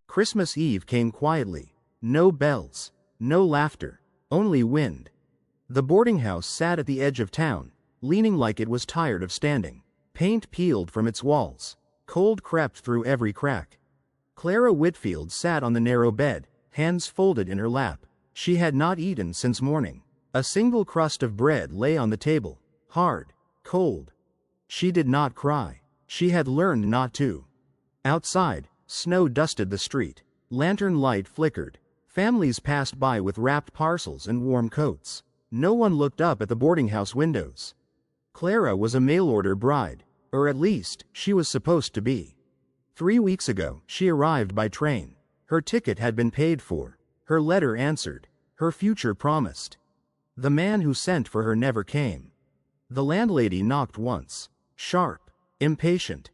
Christmas Eve came quietly. No bells, no laughter, only wind. The boarding house sat at the edge of town, leaning like it was tired of standing. Paint peeled from its walls. Cold crept through every crack. Clara Whitfield sat on the narrow bed, hands folded in her lap. She had not eaten since morning. A single crust of bread lay on the table, hard, cold. She did not cry. She had learned not to. Outside, snow dusted the street. Lantern light flickered. Families passed by with wrapped parcels and warm coats. No one looked up at the boarding house windows. Clara was a mail-order bride, or at least, she was supposed to be. 3 weeks ago, she arrived by train. Her ticket had been paid for. Her letter answered. Her future promised. The man who sent for her never came. The landlady knocked once. Sharp, impatient.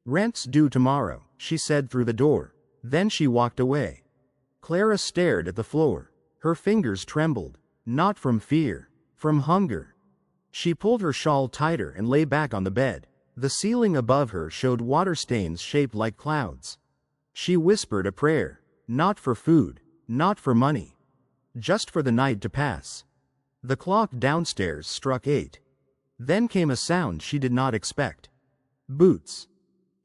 "Rent's due tomorrow," she said through the door. Then she walked away. Clara stared at the floor. Her fingers trembled, not from fear, from hunger. She pulled her shawl tighter and lay back on the bed. The ceiling above her showed water stains shaped like clouds. She whispered a prayer, not for food, not for money, just for the night to pass. The clock downstairs struck 8. Then came a sound she did not expect. Boots.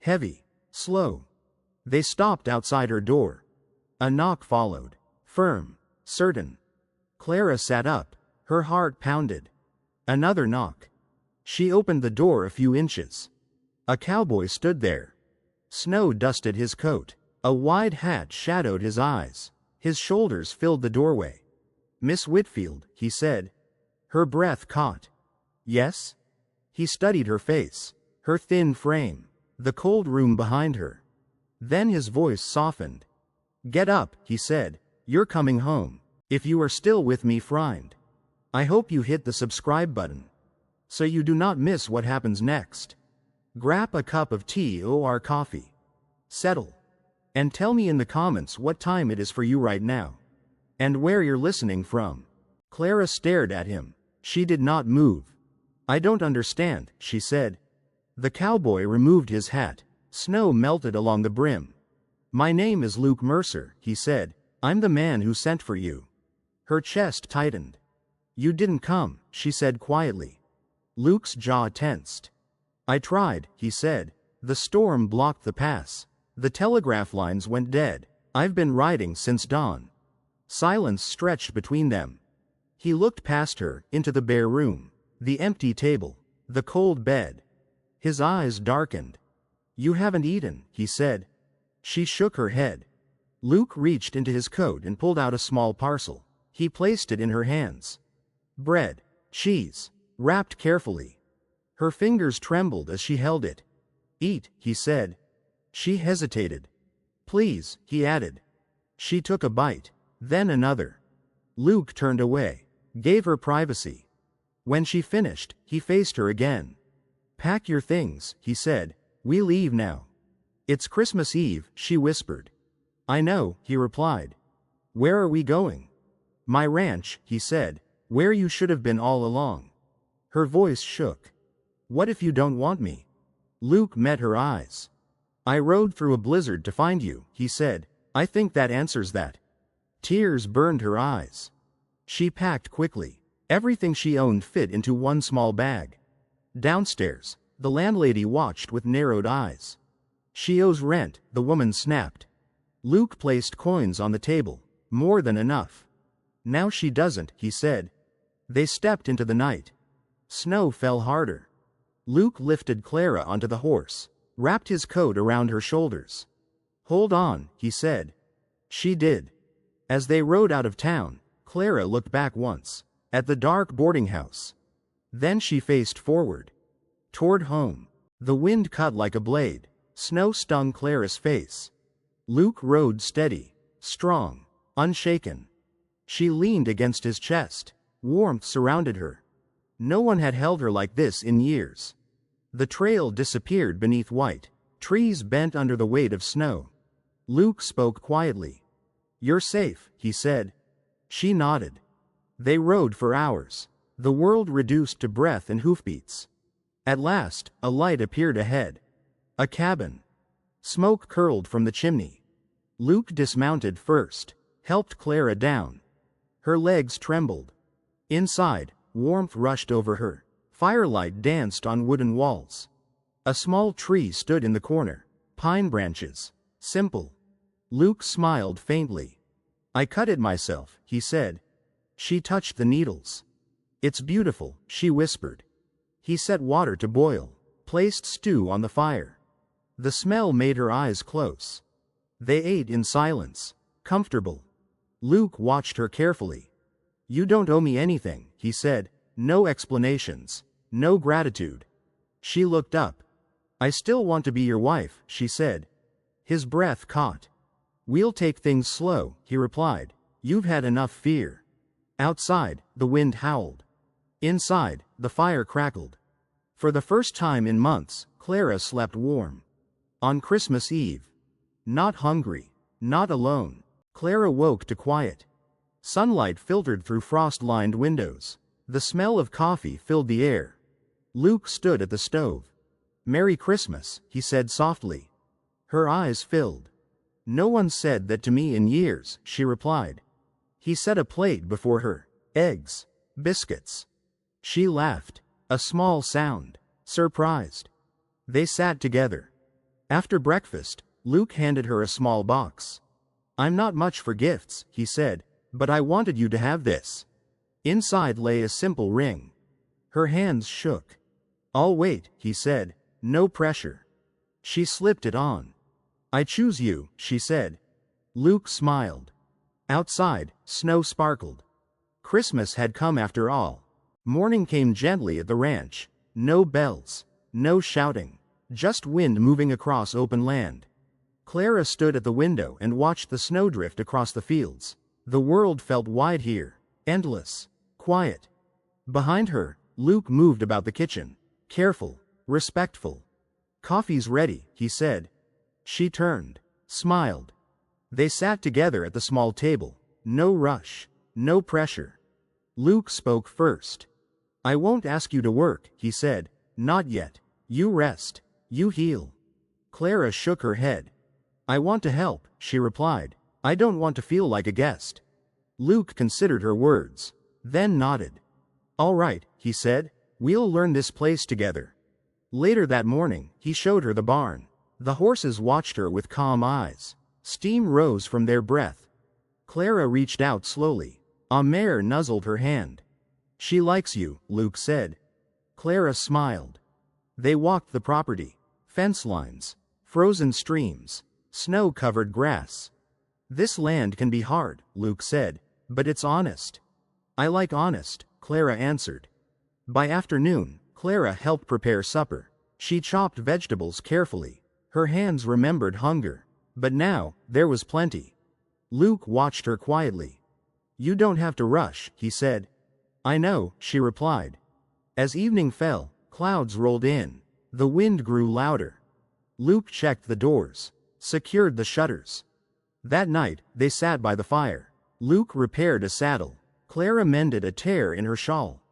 Heavy, slow. They stopped outside her door. A knock followed, firm, certain. Clara sat up, her heart pounded. Another knock. She opened the door a few inches. A cowboy stood there. Snow dusted his coat. A wide hat shadowed his eyes. His shoulders filled the doorway. "Miss Whitfield," he said. Her breath caught. "Yes?" He studied her face, her thin frame, the cold room behind her. Then his voice softened. "Get up," he said. "You're coming home. If you are still with me, friend. I hope you hit the subscribe button, so you do not miss what happens next. Grab a cup of tea or coffee. Settle. And tell me in the comments what time it is for you right now. And where you're listening from." Clara stared at him. She did not move. "I don't understand," she said. The cowboy removed his hat. Snow melted along the brim. "My name is Luke Mercer," he said. "I'm the man who sent for you." Her chest tightened. "You didn't come," she said quietly. Luke's jaw tensed. "I tried," he said. "The storm blocked the pass. The telegraph lines went dead. I've been riding since dawn." Silence stretched between them. He looked past her, into the bare room, the empty table, the cold bed. His eyes darkened. "You haven't eaten," he said. She shook her head. Luke reached into his coat and pulled out a small parcel. He placed it in her hands. Bread, cheese, wrapped carefully. Her fingers trembled as she held it. "Eat," he said. She hesitated. "Please," he added. She took a bite, then another. Luke turned away, gave her privacy. When she finished, he faced her again. "Pack your things," he said. "We leave now." "It's Christmas Eve," she whispered. "I know," he replied. "Where are we going?" "My ranch," he said. "Where you should have been all along." Her voice shook. "What if you don't want me?" Luke met her eyes. "I rode through a blizzard to find you," he said. "I think that answers that." Tears burned her eyes. She packed quickly. Everything she owned fit into one small bag. Downstairs, the landlady watched with narrowed eyes. "She owes rent," the woman snapped. Luke placed coins on the table. "More than enough." "Now she doesn't," he said. They stepped into the night. Snow fell harder. Luke lifted Clara onto the horse, wrapped his coat around her shoulders. "Hold on," he said. She did. As they rode out of town, Clara looked back once, at the dark boarding house. Then she faced forward, toward home. The wind cut like a blade. Snow stung Clara's face. Luke rode steady, strong, unshaken. She leaned against his chest. Warmth surrounded her. No one had held her like this in years. The trail disappeared beneath white. Trees bent under the weight of snow. Luke spoke quietly. "You're safe," he said. She nodded. They rode for hours. The world reduced to breath and hoofbeats. At last, a light appeared ahead. A cabin. Smoke curled from the chimney. Luke dismounted first, helped Clara down. Her legs trembled. Inside, warmth rushed over her. Firelight danced on wooden walls. A small tree stood in the corner. Pine branches. Simple. Luke smiled faintly. I cut it myself, he said. She touched the needles. It's beautiful, she whispered. He set water to boil, placed stew on the fire. The smell made her eyes close. They ate in silence, comfortable. Luke watched her carefully. You don't owe me anything, he said. No explanations, no gratitude. She looked up. I still want to be your wife, she said. His breath caught. We'll take things slow, he replied. You've had enough fear. Outside, the wind howled. Inside, the fire crackled. For the first time in months, Clara slept warm. On Christmas Eve. Not hungry, not alone. Clara woke to quiet. Sunlight filtered through frost-lined windows. The smell of coffee filled the air. Luke stood at the stove. Merry Christmas, he said softly. Her eyes filled. No one said that to me in years, she replied. He set a plate before her. Eggs. Biscuits. She laughed. A small sound. Surprised. They sat together. After breakfast, Luke handed her a small box. I'm not much for gifts, he said, but I wanted you to have this. Inside lay a simple ring. Her hands shook. I'll wait, he said. No pressure. She slipped it on. I choose you, she said. Luke smiled. Outside, snow sparkled. Christmas had come after all. Morning came gently at the ranch. No bells. No shouting. Just wind moving across open land. Clara stood at the window and watched the snowdrift across the fields. The world felt wide here. Endless. Quiet. Behind her, Luke moved about the kitchen. Careful. Respectful. Coffee's ready, he said. She turned. Smiled. They sat together at the small table. No rush. No pressure. Luke spoke first. I won't ask you to work, he said. Not yet. You rest. You heal. Clara shook her head. I want to help, she replied. I don't want to feel like a guest. Luke considered her words, then nodded. All right, he said. We'll learn this place together. Later that morning, he showed her the barn. The horses watched her with calm eyes. Steam rose from their breath. Clara reached out slowly. A mare nuzzled her hand. She likes you, Luke said. Clara smiled. They walked the property. Fence lines. Frozen streams. Snow-covered grass. This land can be hard, Luke said, but it's honest. I like honest, Clara answered. By afternoon, Clara helped prepare supper. She chopped vegetables carefully. Her hands remembered hunger. But now, there was plenty. Luke watched her quietly. You don't have to rush, he said. I know, she replied. As evening fell, clouds rolled in. The wind grew louder. Luke checked the doors, secured the shutters. That night, they sat by the fire. Luke repaired a saddle. Clara mended a tear in her shawl.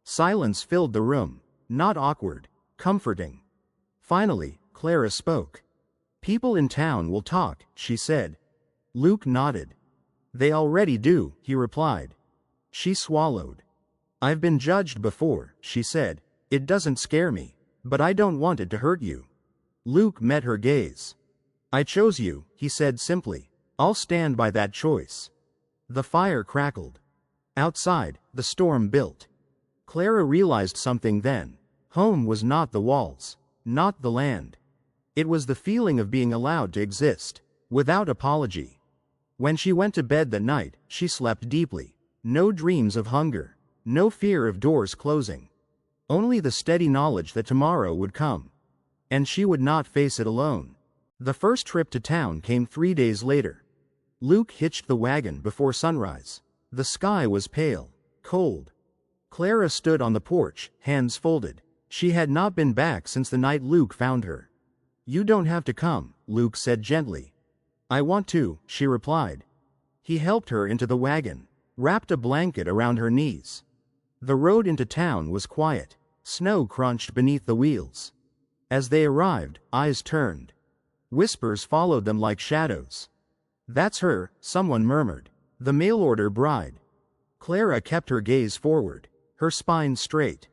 Silence filled the room, not awkward, comforting. Finally, Clara spoke. People in town will talk, she said. Luke nodded. They already do, he replied. She swallowed. I've been judged before, she said. It doesn't scare me, but I don't want it to hurt you. Luke met her gaze. I chose you, he said simply. I'll stand by that choice. The fire crackled. Outside, the storm built. Clara realized something then. Home was not the walls, not the land. It was the feeling of being allowed to exist, without apology. When she went to bed that night, she slept deeply. No dreams of hunger, no fear of doors closing. Only the steady knowledge that tomorrow would come. And she would not face it alone. The first trip to town came 3 days later. Luke hitched the wagon before sunrise. The sky was pale, cold. Clara stood on the porch, hands folded. She had not been back since the night Luke found her. You don't have to come, Luke said gently. I want to, she replied. He helped her into the wagon, wrapped a blanket around her knees. The road into town was quiet. Snow crunched beneath the wheels. As they arrived, eyes turned. Whispers followed them like shadows. That's her, someone murmured. The mail-order bride. Clara kept her gaze forward, her spine straight.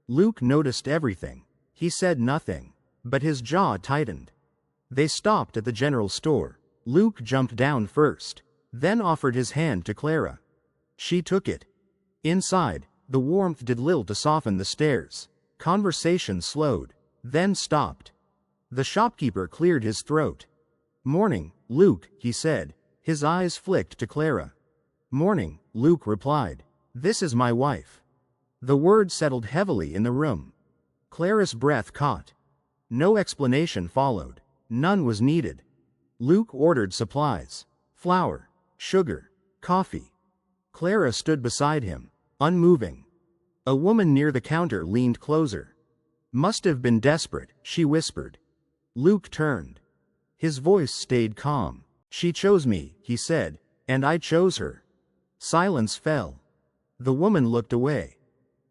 Luke noticed everything. He said nothing, but his jaw tightened. They stopped at the general store. Luke jumped down first, then offered his hand to Clara. She took it. Inside, the warmth did little to soften the stares. Conversation slowed, then stopped. The shopkeeper cleared his throat. "Morning, Luke," he said. His eyes flicked to Clara. "Morning," Luke replied. "This is my wife." The word settled heavily in the room. Clara's breath caught. No explanation followed. None was needed. Luke ordered supplies. Flour, sugar, coffee. Clara stood beside him, unmoving. A woman near the counter leaned closer. "Must have been desperate," she whispered. Luke turned. His voice stayed calm. "She chose me," he said, "and I chose her." Silence fell. The woman looked away.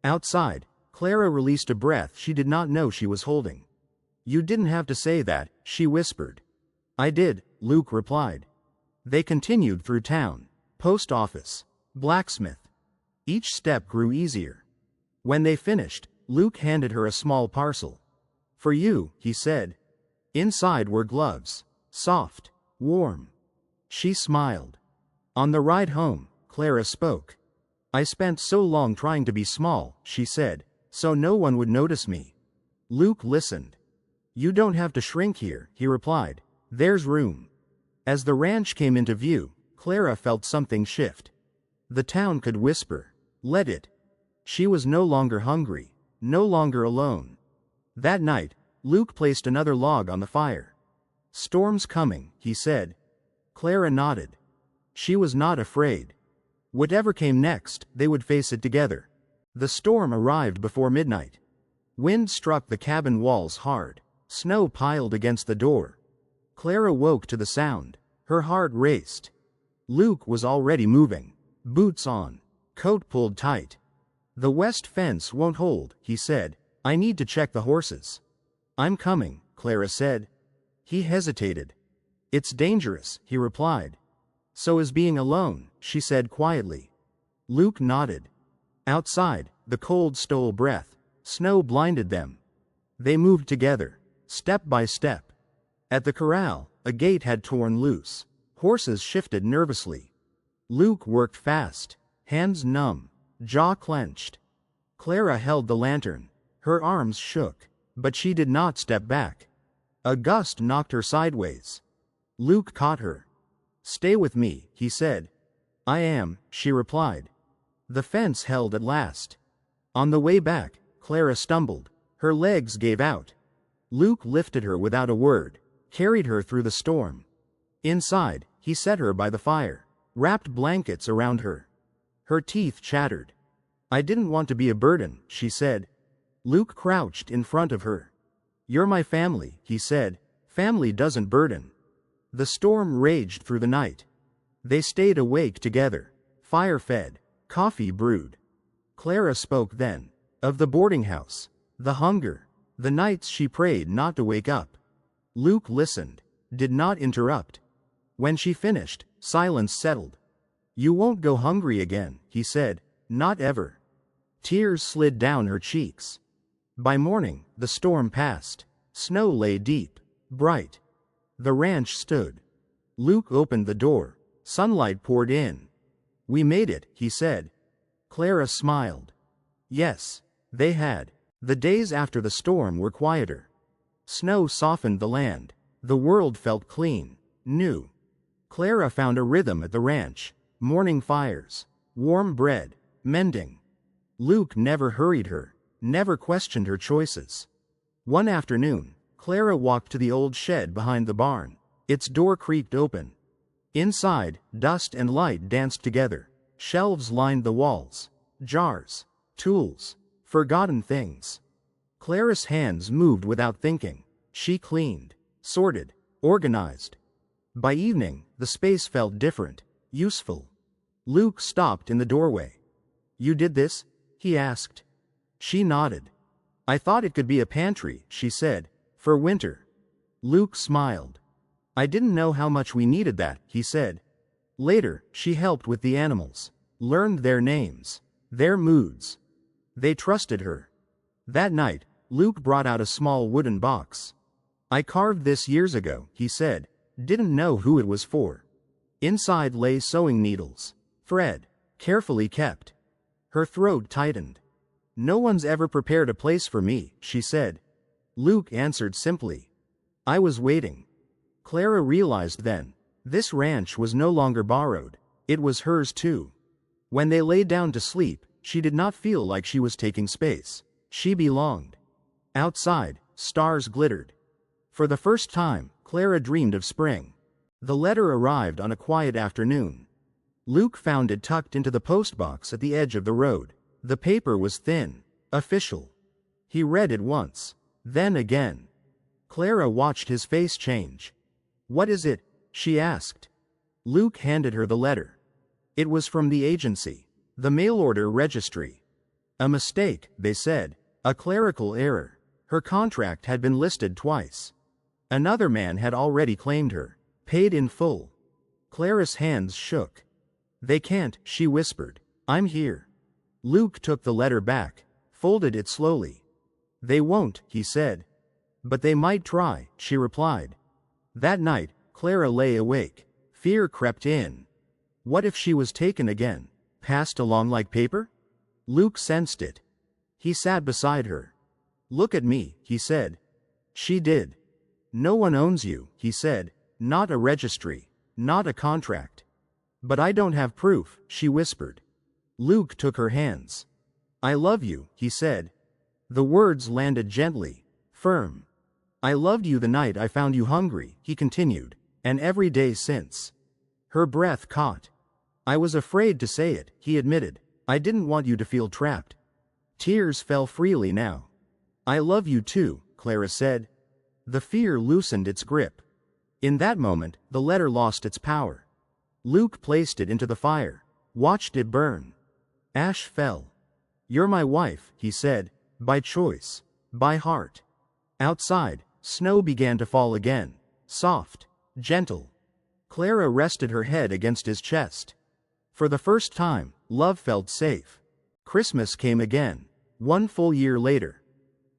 Outside, Clara released a breath she did not know she was holding. "You didn't have to say that," she whispered. "I did," Luke replied. They continued through town, post office, blacksmith. Each step grew easier. When they finished, Luke handed her a small parcel. "For you," he said. Inside were gloves, soft, warm. She smiled. On the ride home, Clara spoke. "I spent so long trying to be small," she said, "so no one would notice me." Luke listened. "You don't have to shrink here," he replied. "There's room." As the ranch came into view, Clara felt something shift. The town could whisper. Let it. She was no longer hungry, no longer alone. That night, Luke placed another log on the fire. "Storm's coming," he said. Clara nodded. She was not afraid. Whatever came next, they would face it together. The storm arrived before midnight. Wind struck the cabin walls hard. Snow piled against the door. Clara woke to the sound. Her heart raced. Luke was already moving. Boots on. Coat pulled tight. "The west fence won't hold," he said. "I need to check the horses." "I'm coming," Clara said. He hesitated. "It's dangerous," he replied. "So is being alone," she said quietly. Luke nodded. Outside, the cold stole breath. Snow blinded them. They moved together, step by step. At the corral, a gate had torn loose. Horses shifted nervously. Luke worked fast, hands numb, jaw clenched. Clara held the lantern. Her arms shook, but she did not step back. A gust knocked her sideways. Luke caught her. "Stay with me," he said. "I am," she replied. The fence held at last. On the way back, Clara stumbled. Her legs gave out. Luke lifted her without a word, carried her through the storm. Inside, he set her by the fire, wrapped blankets around her. Her teeth chattered. "I didn't want to be a burden," she said. Luke crouched in front of her. "You're my family," he said. "Family doesn't burden." The storm raged through the night. They stayed awake together, fire fed, coffee brewed. Clara spoke then, of the boarding house, the hunger, the nights she prayed not to wake up. Luke listened, did not interrupt. When she finished, silence settled. "You won't go hungry again," he said. "Not ever." Tears slid down her cheeks. By morning, the storm passed. Snow lay deep, bright. The ranch stood. Luke opened the door. Sunlight poured in. "We made it," he said. Clara smiled. Yes, they had. The days after the storm were quieter. Snow softened the land. The world felt clean, new. Clara found a rhythm at the ranch. Morning fires, warm bread, mending. Luke never hurried her, never questioned her choices. One afternoon, Clara walked to the old shed behind the barn. Its door creaked open. Inside, dust and light danced together. Shelves lined the walls. Jars, tools, forgotten things. Clara's hands moved without thinking. She cleaned, sorted, organized. By evening, the space felt different, useful. Luke stopped in the doorway. "You did this?" he asked. She nodded. "I thought it could be a pantry," she said, "for winter." Luke smiled. I didn't know how much we needed that, he said. Later, she helped with the animals, learned their names, their moods. They trusted her. That night, Luke brought out a small wooden box. I carved this years ago, he said, didn't know who it was for. Inside lay sewing needles, thread, carefully kept. Her throat tightened. No one's ever prepared a place for me, she said. Luke answered simply. I was waiting. Clara realized then, this ranch was no longer borrowed, it was hers too. When they lay down to sleep, she did not feel like she was taking space. She belonged. Outside, stars glittered. For the first time, Clara dreamed of spring. The letter arrived on a quiet afternoon. Luke found it tucked into the postbox at the edge of the road. The paper was thin, official. He read it once, then again. Clara watched his face change. What is it? She asked. Luke handed her the letter. It was from the agency, the mail order registry. A mistake, they said, a clerical error. Her contract had been listed twice. Another man had already claimed her, paid in full. Clara's hands shook. They can't, she whispered. I'm here. Luke took the letter back, folded it slowly. They won't, he said. But they might try, she replied. That night, Clara lay awake. Fear crept in. What if she was taken again, passed along like paper? Luke sensed it. He sat beside her. Look at me, he said. She did. No one owns you, he said, not a registry, not a contract. But I don't have proof, she whispered. Luke took her hands. I love you, he said. The words landed gently, firm. I loved you the night I found you hungry, he continued, and every day since. Her breath caught. I was afraid to say it, he admitted. I didn't want you to feel trapped. Tears fell freely now. I love you too, Clara said. The fear loosened its grip. In that moment, the letter lost its power. Luke placed it into the fire, watched it burn. Ash fell. You're my wife, he said, by choice, by heart. Outside, snow began to fall again, soft, gentle. Clara rested her head against his chest. For the first time, love felt safe. Christmas came again, 1 full year later.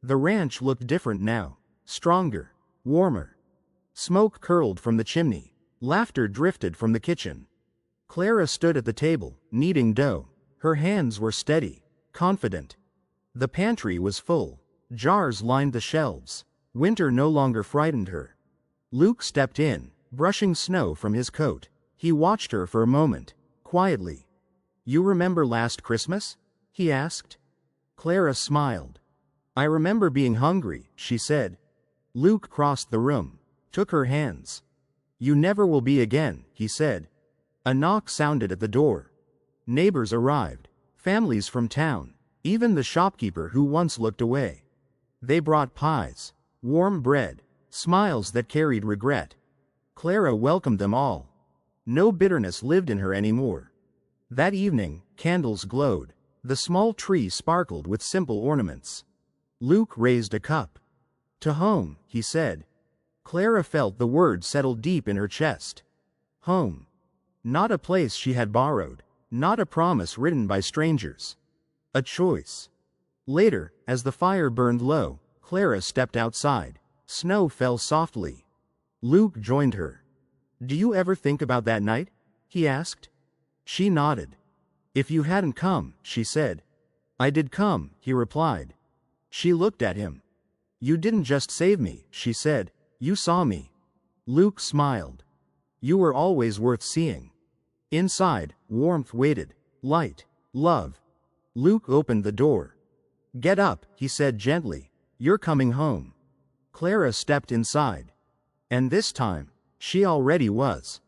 The ranch looked different now, stronger, warmer. Smoke curled from the chimney, laughter drifted from the kitchen. Clara stood at the table, kneading dough. Her hands were steady, confident. The pantry was full. Jars lined the shelves. Winter no longer frightened her. Luke stepped in, brushing snow from his coat. He watched her for a moment, quietly. You remember last Christmas? He asked. Clara smiled. I remember being hungry, she said. Luke crossed the room, took her hands. You never will be again, he said. A knock sounded at the door. Neighbors arrived, families from town, even the shopkeeper who once looked away. They brought pies, warm bread, smiles that carried regret. Clara welcomed them all. No bitterness lived in her anymore. That evening, candles glowed. The small tree sparkled with simple ornaments. Luke raised a cup. To home, he said. Clara felt the word settle deep in her chest. Home. Not a place she had borrowed, not a promise written by strangers. A choice. Later, as the fire burned low, Clara stepped outside. Snow fell softly. Luke joined her. Do you ever think about that night? He asked. She nodded. If you hadn't come, she said. I did come, he replied. She looked at him. You didn't just save me, she said. You saw me. Luke smiled. You were always worth seeing. Inside, warmth waited. Light. Love. Luke opened the door. Get up, he said gently. You're coming home. Clara stepped inside. And this time, she already was.